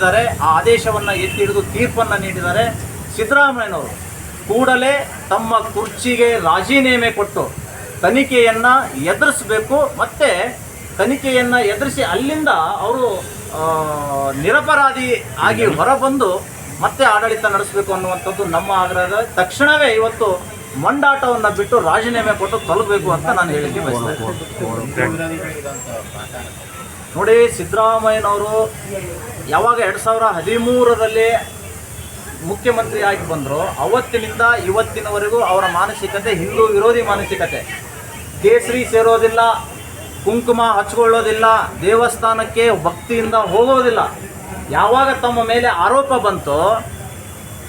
ನೀಡಿದ್ದಾರೆ, ಆ ಆದೇಶವನ್ನು ಎತ್ತಿ ಹಿಡಿದು ತೀರ್ಪನ್ನು ನೀಡಿದ್ದಾರೆ. ಸಿದ್ದರಾಮಯ್ಯನವರು ಕೂಡಲೇ ತಮ್ಮ ಕುರ್ಚಿಗೆ ರಾಜೀನಾಮೆ ಕೊಟ್ಟು ತನಿಖೆಯನ್ನು ಎದುರಿಸಬೇಕು. ಮತ್ತು ತನಿಖೆಯನ್ನು ಎದುರಿಸಿ ಅಲ್ಲಿಂದ ಅವರು ನಿರಪರಾಧಿ ಆಗಿ ಹೊರಬಂದು ಮತ್ತೆ ಆಡಳಿತ ನಡೆಸಬೇಕು ಅನ್ನುವಂಥದ್ದು ನಮ್ಮ ಆಗ್ರಹ. ತಕ್ಷಣವೇ ಇವತ್ತು ಮಂಡಾಟವನ್ನು ಬಿಟ್ಟು ರಾಜೀನಾಮೆ ಕೊಟ್ಟು ತೊಲಗಬೇಕು ಅಂತ ನಾನು ಹೇಳಿಕೆ ಬಯಸ್ತೇನೆ. ನೋಡಿ, ಸಿದ್ದರಾಮಯ್ಯನವರು ಯಾವಾಗ 2013ರಲ್ಲಿ ಮುಖ್ಯಮಂತ್ರಿ ಆಗಿ ಬಂದರು, ಅವತ್ತಿನಿಂದ ಇವತ್ತಿನವರೆಗೂ ಅವರ ಮಾನಸಿಕತೆ ಹಿಂದೂ ವಿರೋಧಿ ಮಾನಸಿಕತೆ. ಕೇಸರಿ ಸೇರೋದಿಲ್ಲ, ಕುಂಕುಮ ಹಚ್ಕೊಳ್ಳೋದಿಲ್ಲ, ದೇವಸ್ಥಾನಕ್ಕೆ ಭಕ್ತಿಯಿಂದ ಹೋಗೋದಿಲ್ಲ. ಯಾವಾಗ ತಮ್ಮ ಮೇಲೆ ಆರೋಪ ಬಂತೋ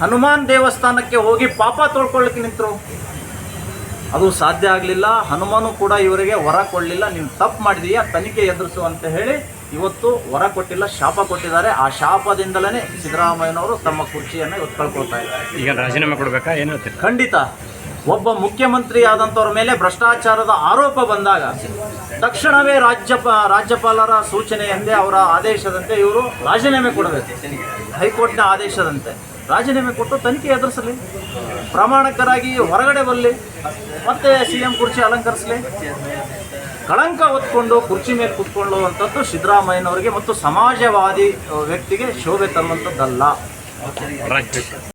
ಹನುಮಾನ್ ದೇವಸ್ಥಾನಕ್ಕೆ ಹೋಗಿ ಪಾಪ ತೊಳ್ಕೊಳ್ಳಿಕ್ಕೆ ನಿಂತರು. ಅದು ಸಾಧ್ಯ ಆಗಲಿಲ್ಲ. ಹನುಮಾನು ಕೂಡ ಇವರಿಗೆ ವರ ಕೊಡಲಿಲ್ಲ. ನೀವು ತಪ್ಪು ಮಾಡಿದೀಯಾ, ತನಿಖೆ ಎದುರಿಸು ಅಂತ ಹೇಳಿ ಇವತ್ತು ವರ ಕೊಟ್ಟಿಲ್ಲ, ಶಾಪ ಕೊಟ್ಟಿದ್ದಾರೆ. ಆ ಶಾಪದಿಂದಲೇ ಸಿದ್ದರಾಮಯ್ಯನವರು ತಮ್ಮ ಕುರ್ಚಿಯನ್ನು ಇವತ್ತು ಕಳ್ಕೊಳ್ತಾ ಇದ್ದಾರೆ. ಈಗ ರಾಜೀನಾಮೆ ಕೊಡಬೇಕಾ ಏನು ಹೇಳ್ತೀರಿ? ಖಂಡಿತ. ಒಬ್ಬ ಮುಖ್ಯಮಂತ್ರಿ ಆದಂಥವ್ರ ಮೇಲೆ ಭ್ರಷ್ಟಾಚಾರದ ಆರೋಪ ಬಂದಾಗ ತಕ್ಷಣವೇ ರಾಜ್ಯಪಾಲರ ಸೂಚನೆಯಂತೆ, ಅವರ ಆದೇಶದಂತೆ ಇವರು ರಾಜೀನಾಮೆ ಕೊಡಬೇಕು. ಹೈಕೋರ್ಟ್ನ ಆದೇಶದಂತೆ ರಾಜೀನಾಮೆ ಕೊಟ್ಟು ತನಿಖೆ ಎದುರಿಸಲಿ, ಪ್ರಾಮಾಣಿಕರಾಗಿ ಹೊರಗಡೆ ಬರಲಿ, ಮತ್ತೆ CM ಕುರ್ಚಿ ಅಲಂಕರಿಸಲಿ. ಕಳಂಕ ಹೊತ್ಕೊಂಡು ಕುರ್ಚಿ ಮೇಲೆ ಕೂತ್ಕೊಳ್ಳುವಂಥದ್ದು ಸಿದ್ದರಾಮಯ್ಯನವರಿಗೆ ಮತ್ತು ಸಮಾಜವಾದಿ ವ್ಯಕ್ತಿಗೆ ಶೋಭೆ ತರುವಂಥದ್ದಲ್ಲ.